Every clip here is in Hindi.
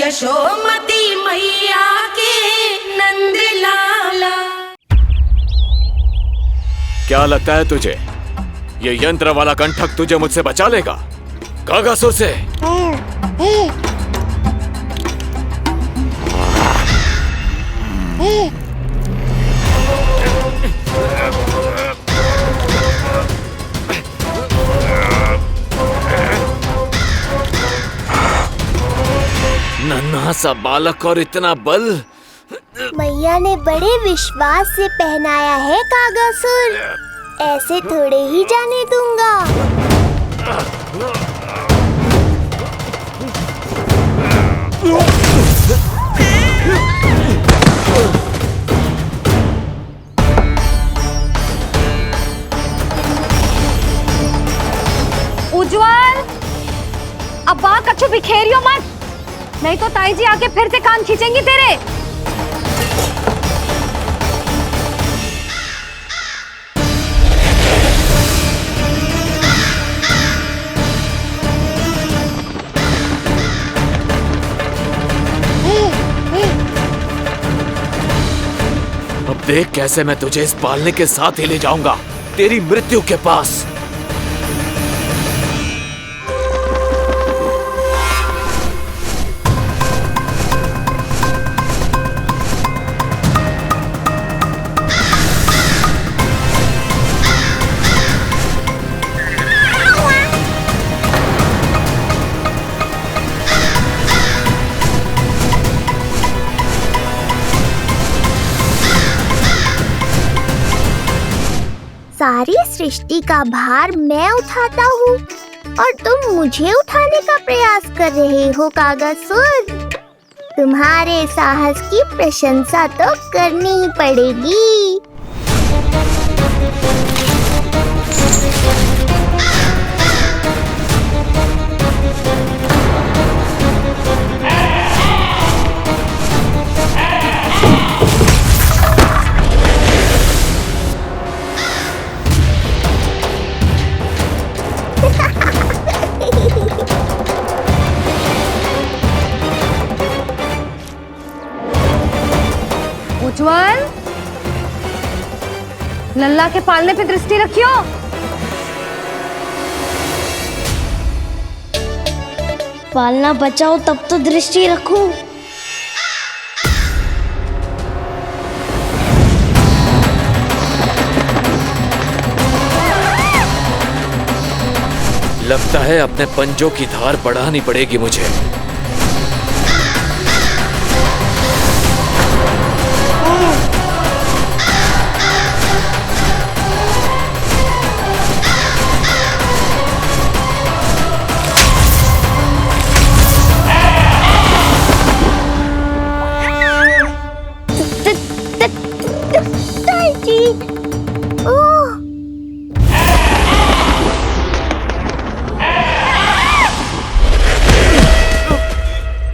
यशोमती मैया के नंद लाला। क्या लगता है तुझे ये यंत्र वाला कंठक तुझे मुझसे बचा लेगा कागासुर से? नन्हा सा बालक और इतना बल। मैया ने बड़े विश्वास से पहनाया है कागासुर, ऐसे थोड़े ही जाने दूंगा। उज्जवल, अब बात कछु बिखेरियो मत, नहीं तो ताई जी आके फिर से कान खींचेंगी तेरे। अब देख कैसे मैं तुझे इस पालने के साथ ही ले जाऊंगा तेरी मृत्यु के पास। सारी सृष्टि का भार मैं उठाता हूँ और तुम मुझे उठाने का प्रयास कर रहे हो कागासुर। तुम्हारे साहस की प्रशंसा तो करनी ही पड़ेगी। उज्जवल, लल्ला के पालने पे दृष्टि रखियो। पालना बचाओ तब तो दृष्टि रखूं। लगता है अपने पंजों की धार बढ़ानी पड़ेगी मुझे।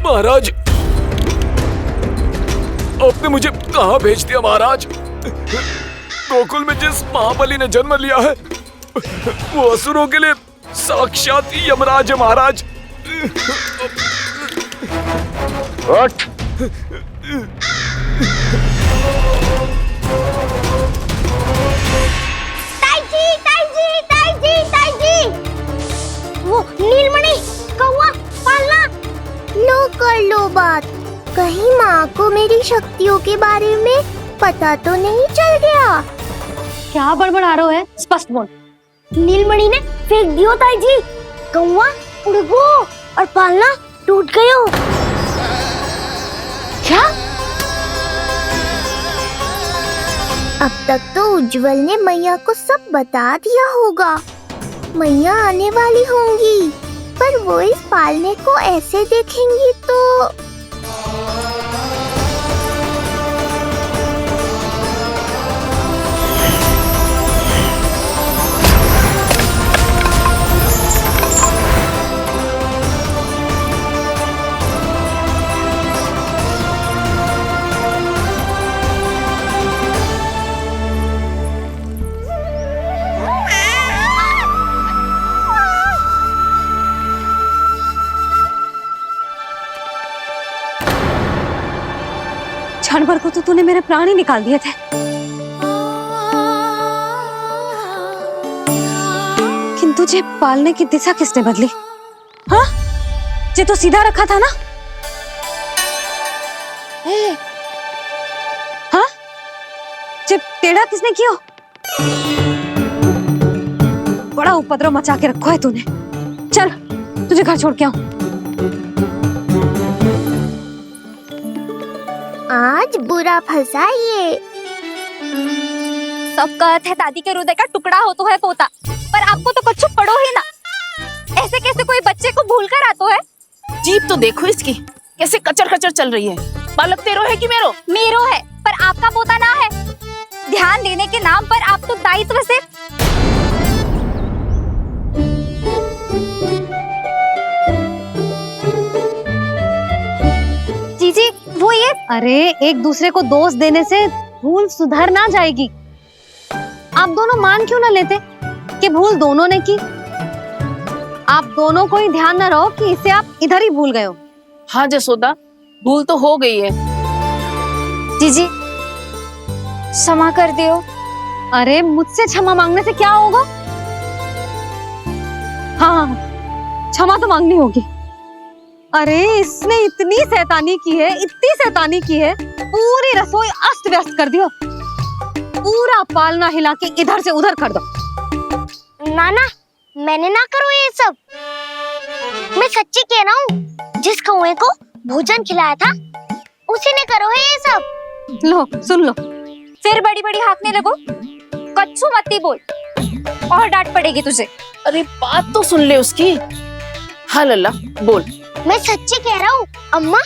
महाराज, आपने मुझे कहाँ भेज दिया महाराज? गोकुल में जिस महाबली ने जन्म लिया है वो असुरों के लिए साक्षात यमराज है महाराज। उठ। ताई जी, वो नीलमणि कौवा पालना। लो कर लो बात, कहीं माँ को मेरी शक्तियों के बारे में पता तो नहीं चल गया। क्या बड़बड़ा रहे हो? स्पष्ट बोल। नीलमणि ने फेंक दियो ताई जी, कौवा उड़ गयो और पालना टूट गयो। क्या? अब तक तो उज्जवल ने मैया को सब बता दिया होगा। मैया आने वाली होंगी, पर वो इस पालने को ऐसे देखेंगी तो क्षण भर को तो तूने मेरे प्राण ही निकाल दिए थे। किंतु तुझे पालने की दिशा किसने बदली? हाँ, जे तो सीधा रखा था ना? हाँ, जे टेढ़ा किसने किया? बड़ा उपद्रव मचा के रखो है तूने। चल, तुझे घर छोड़ के आऊं। आज बुरा फंसा ये। सब कहते हैं दादी के हृदय का टुकड़ा हो तो है पोता, पर आपको तो कुछ पड़ो ही ना। ऐसे कैसे कोई बच्चे को भूल कर आतो है? जीभ तो देखो इसकी, कैसे कचर कचर चल रही है। बालक तेरो है कि मेरो? मेरो है, पर आपका पोता ना है। ध्यान देने के नाम पर आप तो दायित्व से जीजी वो ये। अरे एक दूसरे को दोष देने से भूल सुधर ना जाएगी। आप दोनों मान क्यों ना लेते कि भूल दोनों ने की? आप दोनों को ही ध्यान न रहो कि इसे आप इधर ही भूल गए हो। हाँ जसोदा, भूल तो हो गई है। जीजी क्षमा कर दियो। अरे मुझसे क्षमा मांगने से क्या होगा? हाँ, क्षमा तो मांगनी होगी। अरे इसने इतनी शैतानी की है, इतनी शैतानी की है, पूरी रसोई अस्त व्यस्त कर दियो। पूरा पालना हिला के इधर से उधर कर दो। नाना, मैंने ना करो ये सब। मैं सच्ची कह रहा हूँ, जिस कौवे को भोजन खिलाया था उसी ने करो है ये सब। लो सुन लो, फिर बड़ी बड़ी हाकने लगो। कच्चू मत्ती बोल और डांट पड़ेगी तुझे। अरे बात तो सुन ले उसकी। हाँ लल्ला बोल। मैं सच्ची कह रहा हूँ अम्मा,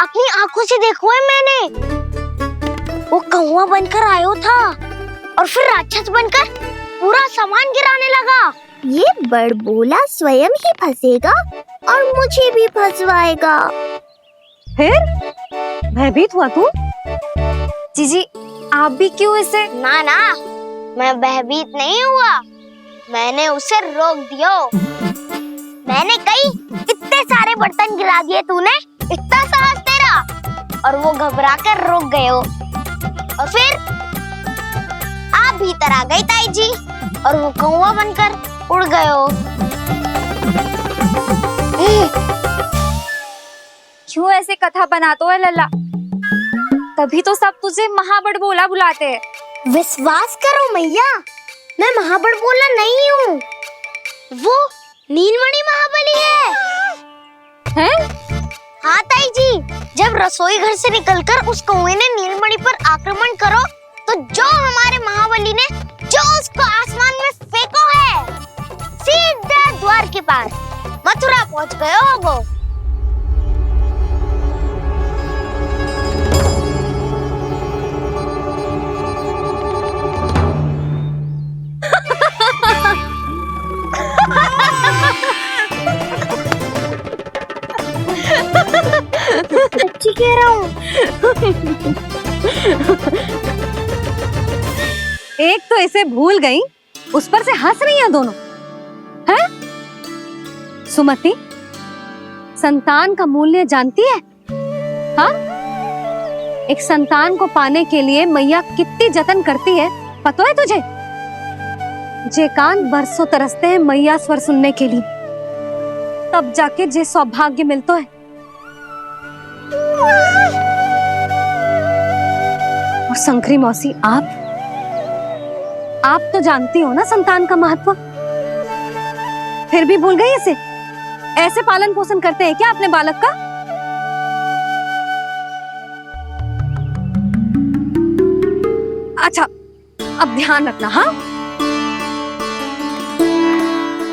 अपनी आंखों से देखो है मैंने। वो कौवा बनकर आयो था और फिर राक्षस बनकर पूरा सामान गिराने लगा। ये बड़बोला स्वयं ही फंसेगा और मुझे भी फंसवाएगा। फिर भयभीत हुआ तू? जीजी आप भी क्यों इसे? ना ना, मैं भयभीत नहीं हुआ, मैंने उसे रोक दिया। मैंने कही इतने सारे बर्तन गिरा दिए तूने, इतना साहस तेरा, और वो घबरा कर रुक गए हो। और फिर आप भीतर आ गई ताई जी और वो कौवा बनकर उड़ गए हो। क्यों ऐसे कथा बनाते है लल्ला? तभी तो सब तुझे महाबड़बोला बुलाते हैं। विश्वास करो मैया, मैं महाबड़बोला नहीं हूँ, वो नीलमणि महाबली है। हैं? हाँ ताई जी, जब रसोई घर से निकलकर उस कौवे ने नीलमणि पर आक्रमण करो तो जो हमारे महाबली ने जो उसको आसमान में फेंको है, सीधा द्वार के पास मथुरा पहुंच गए हो वो। सच्ची कह रहा हूँ। एक तो इसे भूल गई, उस पर से हंस रही हैं दोनों। हैं? सुमति, संतान का मूल्य जानती है? हाँ? एक संतान को पाने के लिए मैया कितनी जतन करती है, पता है तुझे? जे कान बरसों तरसते हैं मैया स्वर सुनने के लिए, तब जाके जे सौभाग्य मिलता है। और शंकरी मौसी, आप तो जानती हो ना संतान का महत्व, फिर भी भूल गई इसे? ऐसे पालन पोषण करते हैं क्या अपने बालक का? अच्छा, अब ध्यान रखना। हाँ,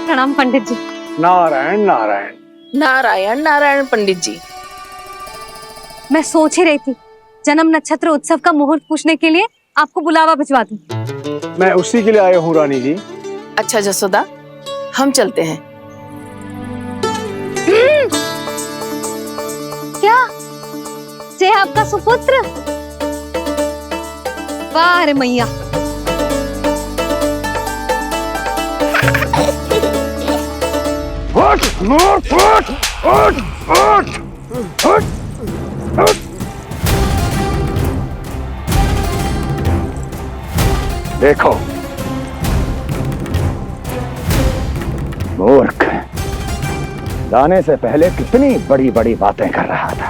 प्रणाम पंडित जी। नारायण नारायण। नारायण नारायण पंडित जी। मैं सोच ही रही थी जन्म नक्षत्र उत्सव का मुहूर्त पूछने के लिए आपको बुलावा भिजवा दूं। मैं उसी के लिए आया हूँ रानी जी। अच्छा जसोदा, हम चलते हैं। क्या जे आपका सुपुत्र? वाह रे मैया। उठ, उठ, उठ, उठ, उठ, उठ, उठ। देखो मूर्ख, जाने से पहले कितनी बड़ी बड़ी बातें कर रहा था,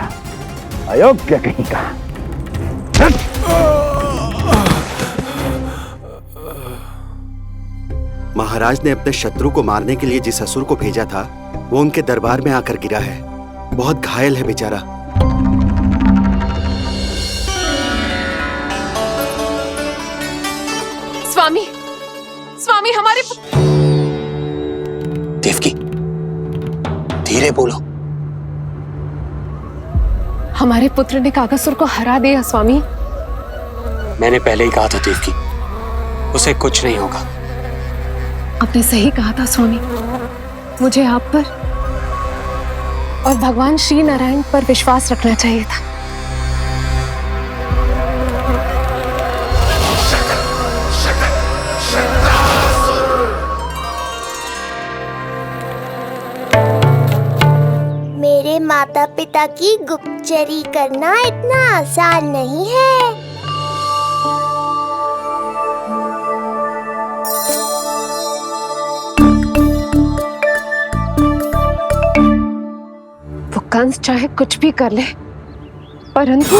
अयोग्य कहीं का। महाराज ने अपने शत्रु को मारने के लिए जिस असुर को भेजा था वो उनके दरबार में आकर गिरा है। बहुत घायल है बेचारा। स्वामी, स्वामी हमारे देवकी, धीरे बोलो। हमारे पुत्र ने कागासुर को हरा दिया स्वामी। मैंने पहले ही कहा था देवकी, उसे कुछ नहीं होगा। आपने सही कहा था स्वामी। मुझे आप पर और भगवान श्री नारायण पर विश्वास रखना चाहिए था। मेरे माता पिता की गुप्तचरी करना इतना आसान नहीं है। वो कंस चाहे कुछ भी कर ले, परंतु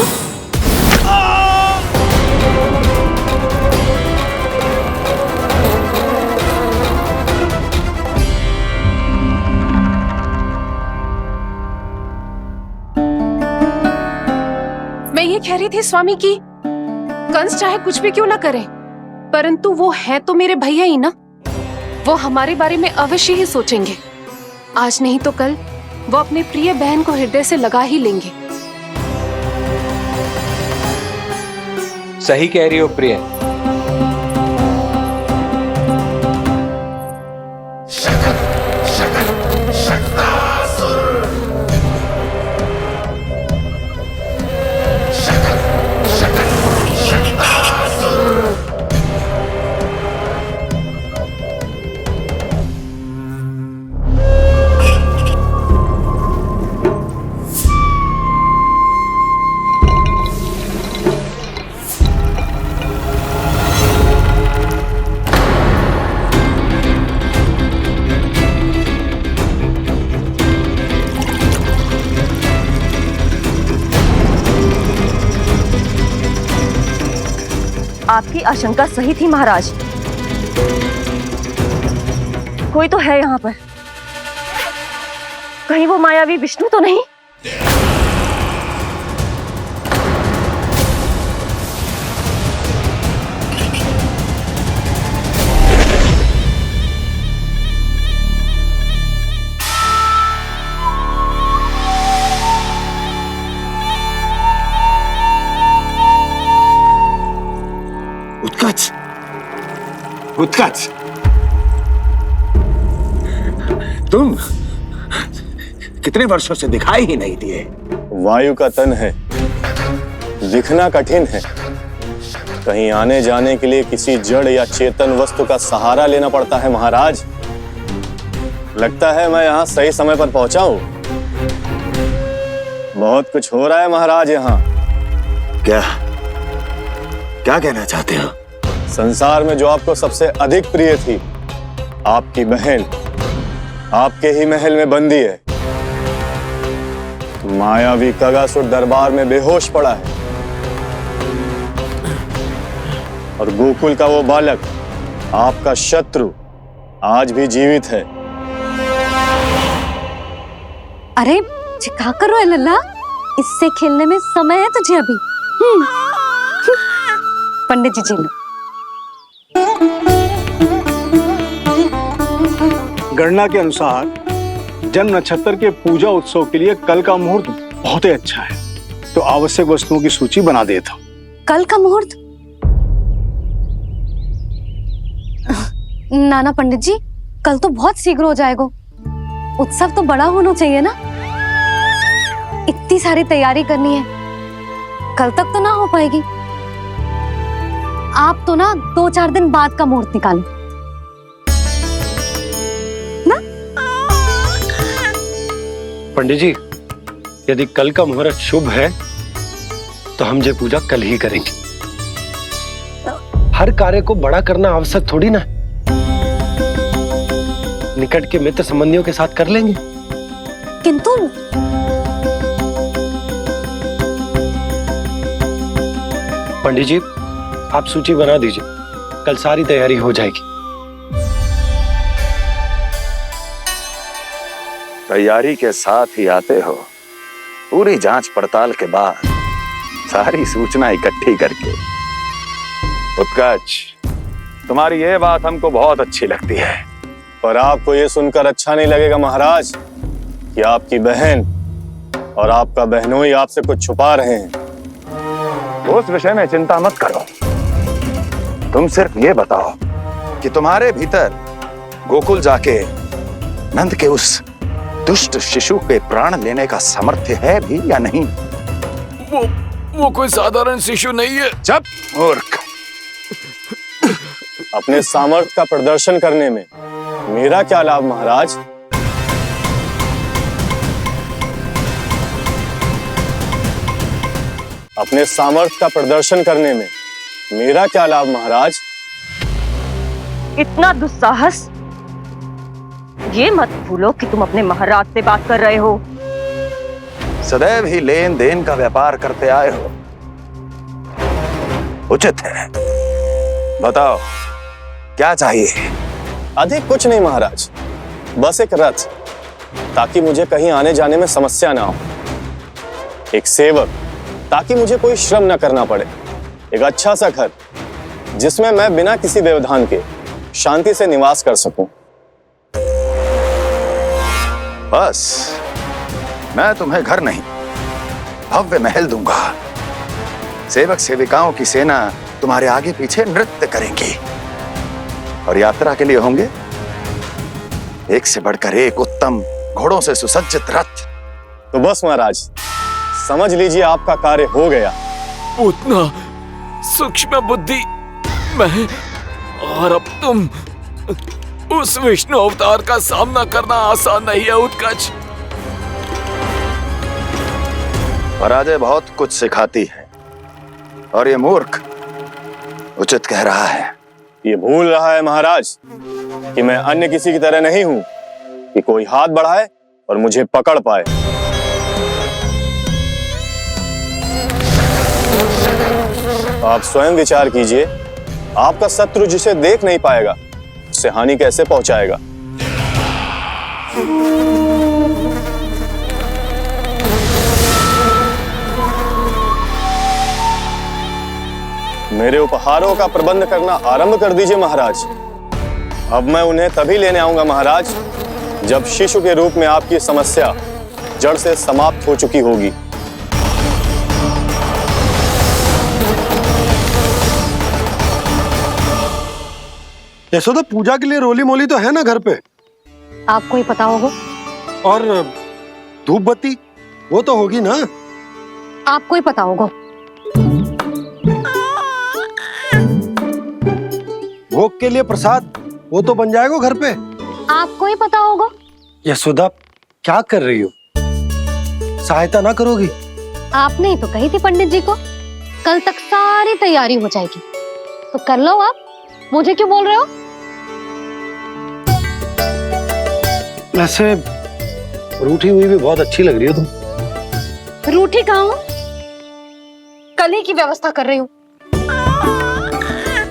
मैं ये कह रही थी स्वामी कि कंस चाहे कुछ भी क्यों ना करे, परंतु वो है तो मेरे भैया ही ना। वो हमारे बारे में अवश्य ही सोचेंगे। आज नहीं तो कल वो अपने प्रिय बहन को हृदय से लगा ही लेंगे। सही कह रही हो प्रिय। आपकी आशंका सही थी महाराज। कोई तो है यहाँ पर। कहीं वो मायावी विष्णु तो नहीं? उत्कच, उत्कच, तुम कितने वर्षों से दिखाई ही नहीं दिए। वायु का तन है, दिखना कठिन है। कहीं आने जाने के लिए किसी जड़ या चेतन वस्तु का सहारा लेना पड़ता है महाराज। लगता है मैं यहाँ सही समय पर पहुंचा हूँ। बहुत कुछ हो रहा है महाराज यहाँ। क्या क्या कहना चाहते हो? संसार में जो आपको सबसे अधिक प्रिय थी, आपकी बहन आपके ही महल में बंदी है। मायावी कागासुर दरबार में बेहोश पड़ा है और गोकुल का वो बालक, आपका शत्रु, आज भी जीवित है। अरे चिका करो है लल्ला, इससे खेलने में समय है तुझे अभी। पंडित जी जी लो। गणना के अनुसार जन्म नक्षत्र के पूजा उत्सव के लिए कल का मुहूर्त बहुत ही अच्छा है, तो आवश्यक वस्तुओं की सूची बना देता हूँ। कल का मुहूर्त? नाना पंडित जी, कल तो बहुत शीघ्र हो जाएगा। उत्सव तो बड़ा होना चाहिए ना। इतनी सारी तैयारी करनी है, कल तक तो ना हो पाएगी। आप तो ना 2-4 दिन बाद का मुहूर्त निकालो ना। पंडित जी, यदि कल का मुहूर्त शुभ है तो हम ये पूजा कल ही करेंगे। हर कार्य को बड़ा करना आवश्यक थोड़ी ना। निकट के मित्र संबंधियों के साथ कर लेंगे। किंतु पंडित जी, आप सूची बना दीजिए, कल सारी तैयारी हो जाएगी। तैयारी के साथ ही आते हो, पूरी जांच पड़ताल के बाद सारी सूचना इकट्ठी करके। उत्कर्ष, तुम्हारी ये बात हमको बहुत अच्छी लगती है। पर आपको ये सुनकर अच्छा नहीं लगेगा महाराज कि आपकी बहन और आपका बहनोई आपसे कुछ छुपा रहे हैं। उस विषय में चिंता मत करो, तुम सिर्फ ये बताओ कि तुम्हारे भीतर गोकुल जाके नंद के उस दुष्ट शिशु के प्राण लेने का सामर्थ्य है भी या नहीं? वो कोई साधारण शिशु नहीं है। चुप मूर्ख। अपने सामर्थ्य का प्रदर्शन करने में मेरा क्या लाभ महाराज? अपने सामर्थ्य का प्रदर्शन करने में मेरा क्या लाभ महाराज? इतना दुस्साहस? ये मत भूलो कि तुम अपने महाराज से बात कर रहे हो। सदैव ही लेन देन का व्यापार करते आए हो, उचित है। बताओ क्या चाहिए? अधिक कुछ नहीं महाराज, बस एक रथ, ताकि मुझे कहीं आने जाने में समस्या ना हो। एक सेवक, ताकि मुझे कोई श्रम न करना पड़े। एक अच्छा सा घर, जिसमें मैं बिना किसी व्यवधान के शांति से निवास कर सकूं। बस, मैं तुम्हें घर नहीं, भव्य महल दूंगा। सेवक सेविकाओं की सेना तुम्हारे आगे पीछे नृत्य करेंगी और यात्रा के लिए होंगे एक से बढ़कर एक उत्तम घोड़ों से सुसज्जित रथ। तो बस महाराज, समझ लीजिए आपका कार्य हो गया। उतना सूक्ष्म बुद्धि मैं, और अब तुम, उस विष्णु अवतार का सामना करना आसान नहीं है उत्कर्ष। पराजय बहुत कुछ सिखाती है और ये मूर्ख उचित कह रहा है। ये भूल रहा है महाराज कि मैं अन्य किसी की तरह नहीं हूं कि कोई हाथ बढ़ाए और मुझे पकड़ पाए। आप स्वयं विचार कीजिए, आपका शत्रु जिसे देख नहीं पाएगा उससे हानि कैसे पहुंचाएगा? मेरे उपहारों का प्रबंध करना आरंभ कर दीजिए महाराज। अब मैं उन्हें तभी लेने आऊंगा महाराज, जब शिशु के रूप में आपकी समस्या जड़ से समाप्त हो चुकी होगी। यशोदा, पूजा के लिए रोली मोली तो है ना घर पे? आपको ही पता होगा। और धूप बत्ती वो तो होगी ना? आपको ही पता होगा। भोग के लिए प्रसाद वो तो बन जाएगा घर पे। आपको ही पता होगा। यशोदा, क्या कर रही हो? सहायता ना करोगी? आपने ही तो कही थी पंडित जी को, कल तक सारी तैयारी हो जाएगी, तो कर लो आप। मुझे क्यों बोल रहे हो? वैसे रूठी हुई भी बहुत अच्छी लग रही हो तुम। रूठी कहाँ हूँ? कल ही की व्यवस्था कर रही हूँ।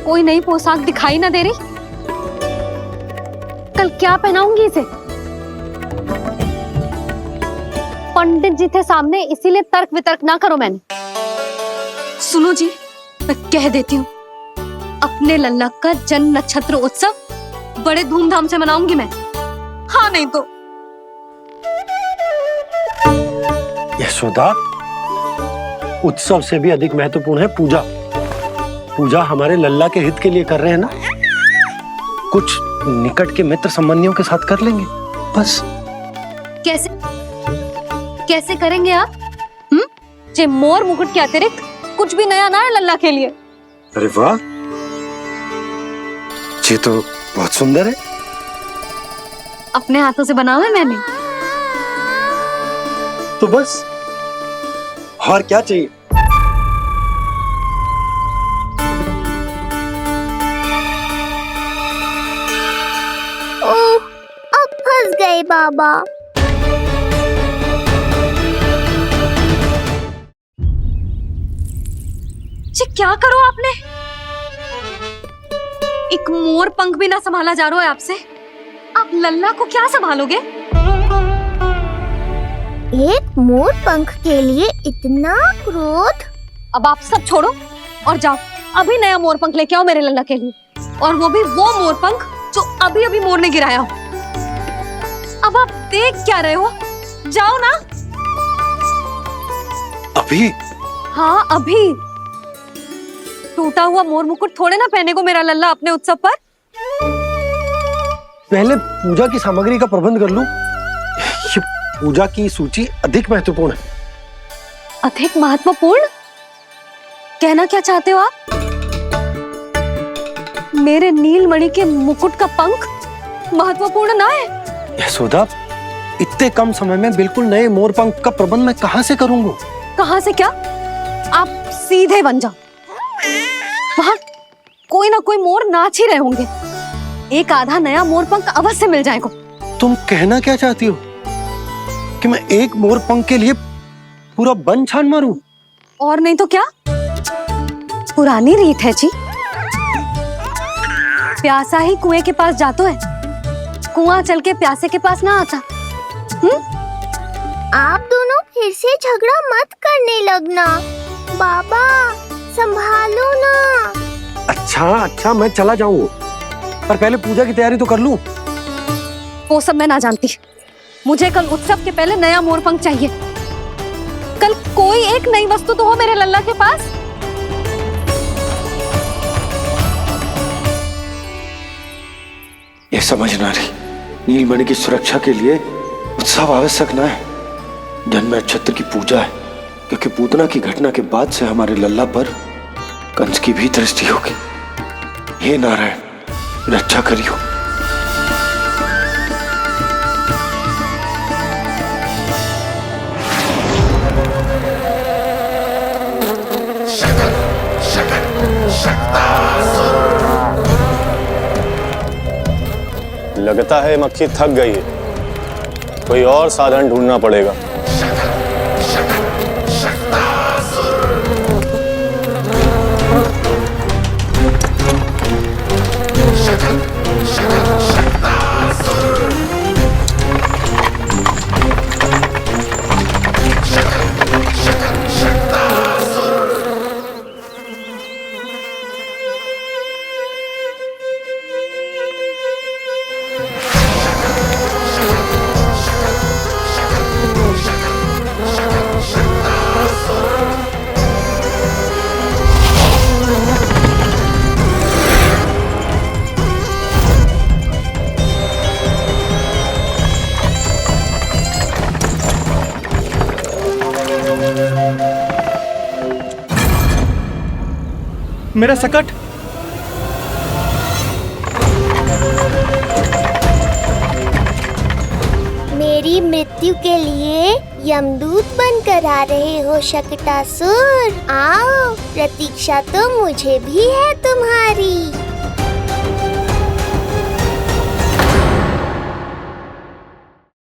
कोई नई पोशाक दिखाई ना दे रही? कल क्या पहनाऊंगी इसे? पंडित जी थे सामने, इसीलिए तर्क वितर्क ना करो। मैंने सुनो जी, मैं कह देती हूँ, अपने लल्ला का जन्म नक्षत्र उत्सव बड़े धूमधाम से मनाऊंगी मैं। हाँ नहीं तो। यशोदा, उत्सव से भी अधिक महत्वपूर्ण है पूजा। पूजा हमारे लल्ला के हित के लिए कर रहे हैं ना। कुछ निकट के मित्र संबंधियों के साथ कर लेंगे बस। कैसे कैसे करेंगे आप? जे मोर मुकुट के अतिरिक्त कुछ भी नया ना है लल्ला के लिए। अरे वाह, ये तो बहुत सुंदर है। अपने हाथों से बना है मैंने। तो बस, और क्या चाहिए? बाबा। जी क्या करो आपने? एक मोर पंख भी ना संभाला जा रहा है आपसे। आप लल्ला को क्या संभालोगे? एक मोर पंख के लिए इतना क्रोध? अब आप सब छोड़ो और जाओ अभी नया मोर पंख लेके आओ मेरे लल्ला के लिए, और वो भी वो मोर पंख जो अभी अभी मोर ने गिराया हो। अब आप देख क्या रहे हो? जाओ ना। अभी? हाँ अभी। टूटा हुआ मोर मुकुट थोड़े ना पहने को मेरा लल्ला अपने उत्सव पर। पहले पूजा की सामग्री का प्रबंध कर लूं। ये पूजा की सूची अधिक महत्वपूर्ण है। अधिक महत्वपूर्ण? कहना क्या चाहते हो आप? मेरे नीलमणि के मुकुट का पंख महत्वपूर्ण ना है? यशोदा, इतने कम समय में बिल्कुल नए मोर पंख का प्रबंध मैं कहां से करूंगा? कहां से क्या? आप सीधे बन जाओ। वहां कोई ना कोई मोर नाच ही रहे होंगे। एक आधा नया मोर पंख अवश्य मिल जाएगा। तुम कहना क्या चाहती हो कि मैं एक मोर पंख के लिए पूरा वन छान मारूं? और नहीं तो क्या? पुरानी रीत है जी। प्यासा ही कुएं के पास जातो है, कुआं चल के प्यासे के पास ना आता। आप दोनों फिर से झगड़ा मत करने लगना। बाबा संभालो ना। अच्छा मैं चला जाऊंगा, पर पहले पूजा की तैयारी तो कर लूं। वो सब मैं ना जानती। मुझे कल उत्सव के पहले नया मोर पंख चाहिए। कल कोई एक नई वस्तु तो हो मेरे लल्ला के पास। ये समझना रही, नीलमणि की सुरक्षा के लिए उत्सव आवश्यक न है। जन्म नक्षत्र की पूजा है, क्योंकि पूतना की घटना के बाद से हमारे लल्ला पर कंस की भी दृष्टि होगी। हे नारायण, रक्षा करियो। लगता है मक्खी थक गई है, कोई और साधन ढूंढना पड़ेगा। मेरा सकट। मेरी मृत्यु के लिए यमदूत बनकर आ रहे हो शकटासुर? आओ, प्रतीक्षा तो मुझे भी है तुम्हारी।